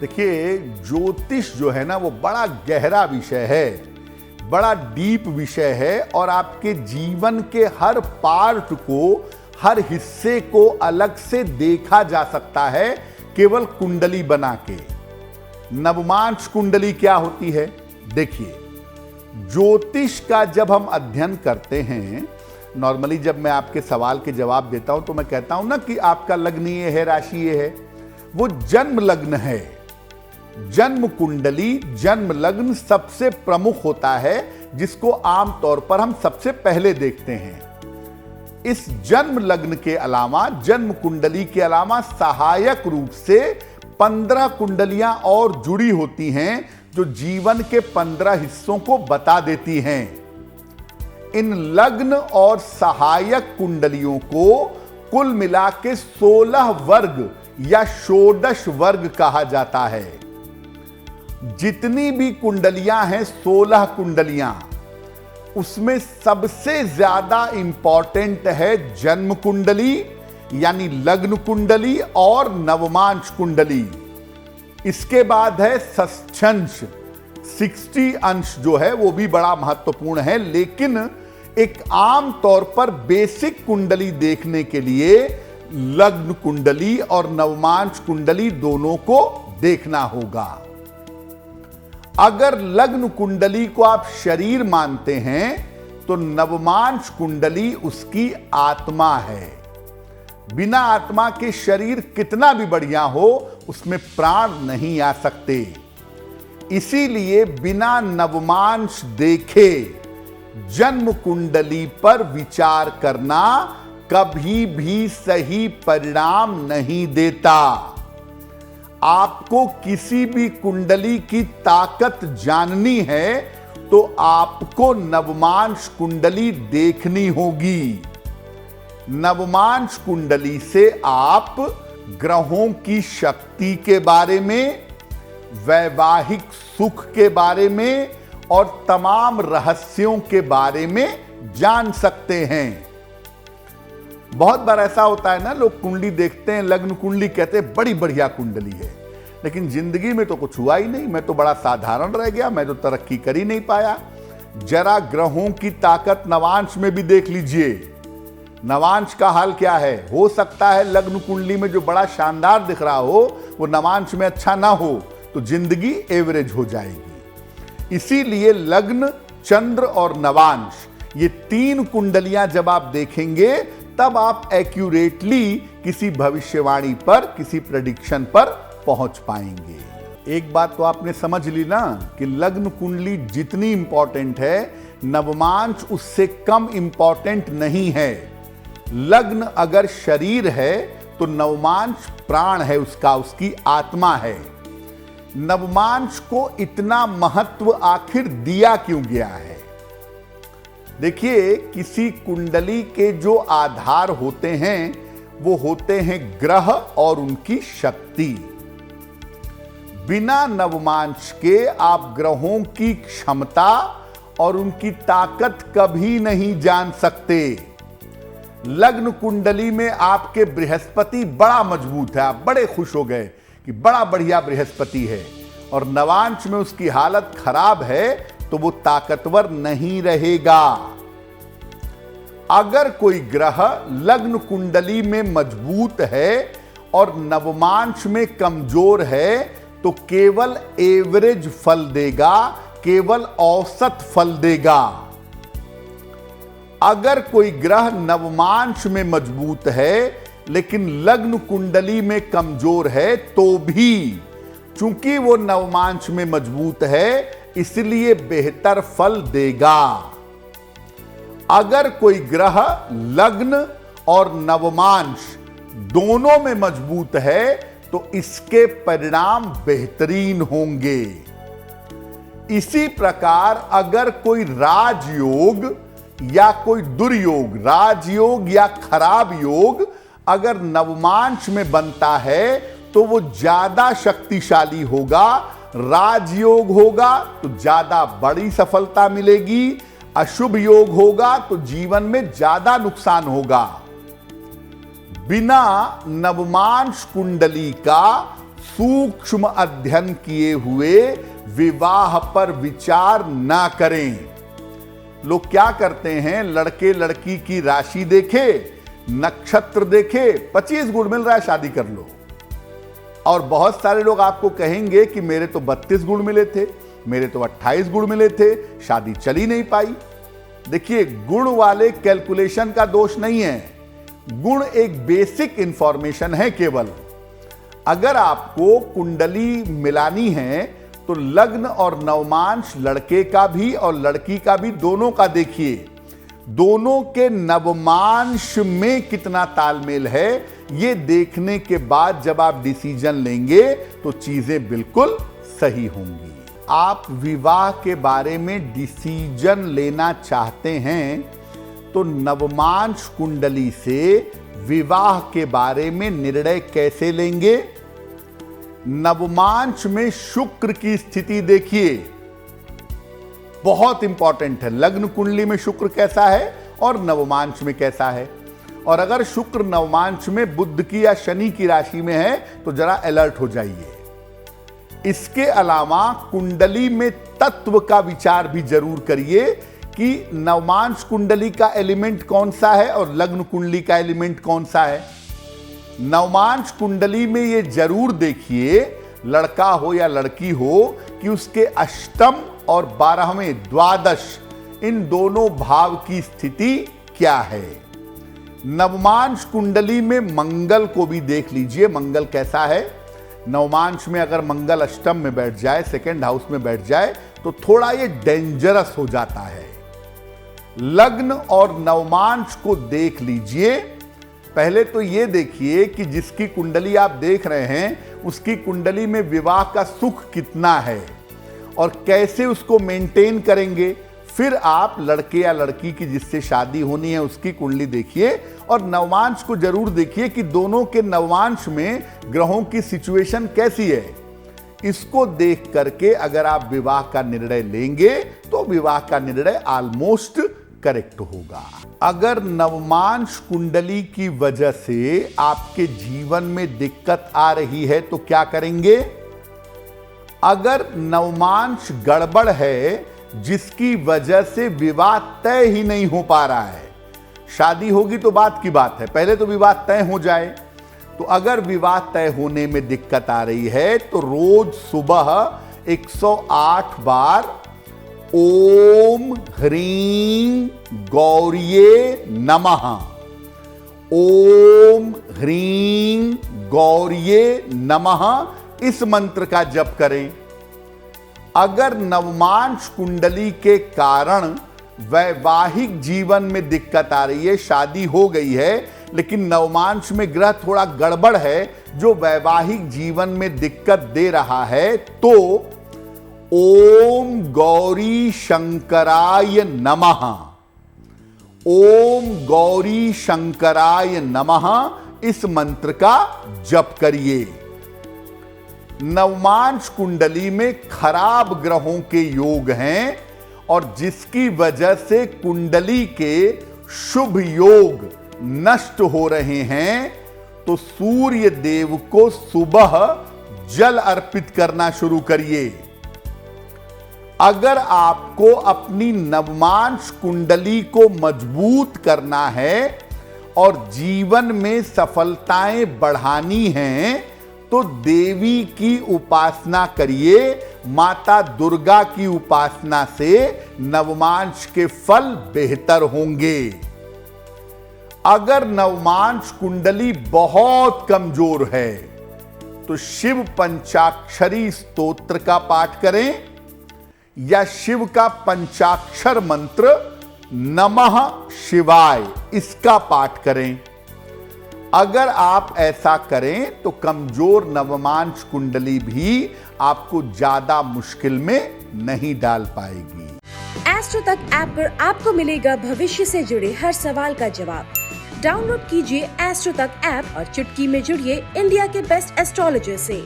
देखिए, ज्योतिष जो है ना वो बड़ा गहरा विषय है, बड़ा डीप विषय है और आपके जीवन के हर पार्ट को, हर हिस्से को अलग से देखा जा सकता है केवल कुंडली बना के। नवमांश कुंडली क्या होती है? देखिए, ज्योतिष का जब हम अध्ययन करते हैं, नॉर्मली जब मैं आपके सवाल के जवाब देता हूं तो मैं कहता हूं ना कि आपका लग्न ये है, राशि ये है। वो जन्म लग्न है। जन्म कुंडली, जन्म लग्न सबसे प्रमुख होता है, जिसको आमतौर पर हम सबसे पहले देखते हैं। इस जन्म लग्न के अलावा, जन्म कुंडली के अलावा सहायक रूप से 15 कुंडलियां और जुड़ी होती हैं, जो जीवन के 15 हिस्सों को बता देती हैं। इन लग्न और सहायक कुंडलियों को कुल मिला के 16 वर्ग या षोडश वर्ग कहा जाता है। जितनी भी कुंडलियां हैं, 16 कुंडलियां, उसमें सबसे ज्यादा इंपॉर्टेंट है जन्म कुंडली यानी लग्न कुंडली और नवमांश कुंडली। इसके बाद है षष्ठ्यंश, 60 अंश जो है वो भी बड़ा महत्वपूर्ण है, लेकिन एक आम तौर पर बेसिक कुंडली देखने के लिए लग्न कुंडली और नवमांश कुंडली दोनों को देखना होगा। अगर लग्न कुंडली को आप शरीर मानते हैं तो नवमांश कुंडली उसकी आत्मा है। बिना आत्मा के शरीर कितना भी बढ़िया हो, उसमें प्राण नहीं आ सकते। इसीलिए बिना नवमांश देखे जन्म कुंडली पर विचार करना कभी भी सही परिणाम नहीं देता। आपको किसी भी कुंडली की ताकत जाननी है तो आपको नवमांश कुंडली देखनी होगी। नवमांश कुंडली से आप ग्रहों की शक्ति के बारे में, वैवाहिक सुख के बारे में और तमाम रहस्यों के बारे में जान सकते हैं। बहुत बार ऐसा होता है ना, लोग कुंडली देखते हैं, लग्न कुंडली कहते हैं बड़ी बढ़िया कुंडली है, लेकिन जिंदगी में तो कुछ हुआ ही नहीं, मैं तो बड़ा साधारण रह गया, मैं तो तरक्की कर ही नहीं पाया। जरा ग्रहों की ताकत नवांश में भी देख लीजिए। नवांश का हाल क्या है? हो सकता है लग्न कुंडली में जो बड़ा शानदार दिख रहा हो वो नवांश में अच्छा ना हो, तो जिंदगी एवरेज हो जाएगी। इसीलिए लग्न, चंद्र और नवांश, ये 3 कुंडलियां जब आप देखेंगे तब आप एक्यूरेटली किसी भविष्यवाणी पर, किसी प्रेडिक्शन पर पहुंच पाएंगे। एक बात तो आपने समझ ली ना कि लग्न कुंडली जितनी इंपॉर्टेंट है, नवमांश उससे कम इंपॉर्टेंट नहीं है। लग्न अगर शरीर है तो नवमांश प्राण है उसका, उसकी आत्मा है। नवमांश को इतना महत्व आखिर दिया क्यों गया है? देखिए, किसी कुंडली के जो आधार होते हैं वो होते हैं ग्रह और उनकी शक्ति। बिना नवमांश के आप ग्रहों की क्षमता और उनकी ताकत कभी नहीं जान सकते। लग्न कुंडली में आपके बृहस्पति बड़ा मजबूत है, आप बड़े खुश हो गए कि बड़ा बढ़िया बृहस्पति है, और नवांश में उसकी हालत खराब है तो वो ताकतवर नहीं रहेगा। अगर कोई ग्रह लग्न कुंडली में मजबूत है और नवमांश में कमजोर है तो केवल एवरेज फल देगा, केवल औसत फल देगा। अगर कोई ग्रह नवमांश में मजबूत है लेकिन लग्न कुंडली में कमजोर है तो भी, चूंकि वो नवमांश में मजबूत है, इसलिए बेहतर फल देगा। अगर कोई ग्रह लग्न और नवमांश दोनों में मजबूत है तो इसके परिणाम बेहतरीन होंगे। इसी प्रकार अगर कोई राजयोग या कोई दुर्योग, राजयोग या खराब योग अगर नवमांश में बनता है तो वो ज्यादा शक्तिशाली होगा। राजयोग होगा तो ज्यादा बड़ी सफलता मिलेगी, अशुभ योग होगा तो जीवन में ज्यादा नुकसान होगा। बिना नवमांश कुंडली का सूक्ष्म अध्ययन किए हुए विवाह पर विचार ना करें। लोग क्या करते हैं, लड़के लड़की की राशि देखे, नक्षत्र देखे, 25 गुण मिल रहा है, शादी कर लो। और बहुत सारे लोग आपको कहेंगे कि मेरे तो 32 गुण मिले थे, मेरे तो 28 गुण मिले थे, शादी चली नहीं पाई। देखिए, गुण वाले कैलकुलेशन का दोष नहीं है, गुण एक बेसिक इंफॉर्मेशन है केवल। अगर आपको कुंडली मिलानी है तो लग्न और नवमांश लड़के का भी और लड़की का भी, दोनों का देखिए, दोनों के नवमांश में कितना तालमेल है, ये देखने के बाद जब आप डिसीजन लेंगे तो चीजें बिल्कुल सही होंगी। आप विवाह के बारे में डिसीजन लेना चाहते हैं तो नवमांश कुंडली से विवाह के बारे में निर्णय कैसे लेंगे? नवमांश में शुक्र की स्थिति देखिए, बहुत इंपॉर्टेंट है। लग्न कुंडली में शुक्र कैसा है और नवमांश में कैसा है। और अगर शुक्र नवमांश में बुध की या शनि की राशि में है तो जरा अलर्ट हो जाइए। इसके अलावा कुंडली में तत्व का विचार भी जरूर करिए कि नवमांश कुंडली का एलिमेंट कौन सा है और लग्न कुंडली का एलिमेंट कौन सा है। नवमांश कुंडली में ये जरूर देखिए, लड़का हो या लड़की हो, कि उसके अष्टम और 12वें द्वादश इन दोनों भाव की स्थिति क्या है। नवमांश कुंडली में मंगल को भी देख लीजिए, मंगल कैसा है। नवमांश में अगर मंगल अष्टम में बैठ जाए, सेकंड हाउस में बैठ जाए, तो थोड़ा ये डेंजरस हो जाता है। लग्न और नवमांश को देख लीजिए। पहले तो ये देखिए कि जिसकी कुंडली आप देख रहे हैं उसकी कुंडली में विवाह का सुख कितना है और कैसे उसको मेंटेन करेंगे। फिर आप लड़के या लड़की की जिससे शादी होनी है उसकी कुंडली देखिए और नवमांश को जरूर देखिए कि दोनों के नवमांश में ग्रहों की सिचुएशन कैसी है। इसको देख करके अगर आप विवाह का निर्णय लेंगे तो विवाह का निर्णय ऑलमोस्ट करेक्ट होगा। अगर नवमांश कुंडली की वजह से आपके जीवन में दिक्कत आ रही है तो क्या करेंगे? अगर नवमांश गड़बड़ है जिसकी वजह से विवाह तय ही नहीं हो पा रहा है, शादी होगी तो बात की बात है, पहले तो विवाह तय हो जाए। तो अगर विवाह तय होने में दिक्कत आ रही है तो रोज सुबह 108 बार ओम ह्रीं गौरिये नमः, ओम ह्रीं गौरिये नमः, इस मंत्र का जप करें। अगर नवमांश कुंडली के कारण वैवाहिक जीवन में दिक्कत आ रही है, शादी हो गई है लेकिन नवमांश में ग्रह थोड़ा गड़बड़ है जो वैवाहिक जीवन में दिक्कत दे रहा है, तो ओम गौरी शंकराय नमः, ओम गौरी शंकराय नमः, इस मंत्र का जप करिए। नवमांश कुंडली में खराब ग्रहों के योग हैं और जिसकी वजह से कुंडली के शुभ योग नष्ट हो रहे हैं, तो सूर्य देव को सुबह जल अर्पित करना शुरू करिए। अगर आपको अपनी नवमांश कुंडली को मजबूत करना है और जीवन में सफलताएं बढ़ानी हैं तो देवी की उपासना करिए। माता दुर्गा की उपासना से नवमांश के फल बेहतर होंगे। अगर नवमांश कुंडली बहुत कमजोर है तो शिव पंचाक्षरी स्तोत्र का पाठ करें या शिव का पंचाक्षर मंत्र नमः शिवाय, इसका पाठ करें। अगर आप ऐसा करें तो कमजोर नवमांश कुंडली भी आपको ज्यादा मुश्किल में नहीं डाल पाएगी। एस्ट्रो तक ऐप पर आपको मिलेगा भविष्य से जुड़े हर सवाल का जवाब। डाउनलोड कीजिए एस्ट्रो तक ऐप और चुटकी में जुड़िए इंडिया के बेस्ट एस्ट्रोलॉजर से।